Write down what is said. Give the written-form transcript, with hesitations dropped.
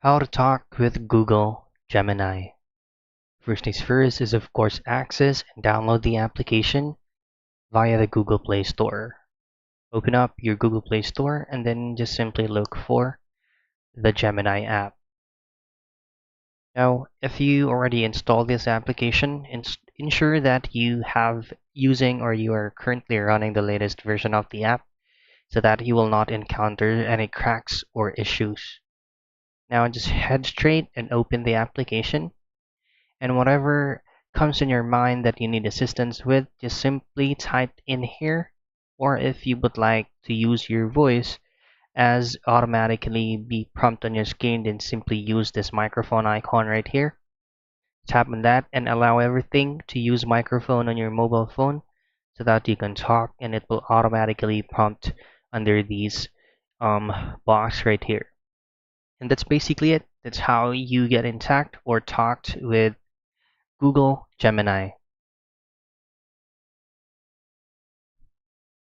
How to talk with Google Gemini. First things first is of course access and download the application via the Google Play Store. Open up your Google Play Store and then just simply look for the Gemini app. Now, if you already installed this application, ensure that you have using or you are currently running the latest version of the app so that you will not encounter any cracks or issues. Now just head straight and open the application, and whatever comes in your mind that you need assistance with, just simply type in here, or if you would like to use your voice as automatically be prompt on your screen, then simply use this microphone icon right here. Tap on that and allow everything to use microphone on your mobile phone so that you can talk, and it will automatically prompt under these box right here. And that's basically it. That's how you get intact or talked with Google Gemini.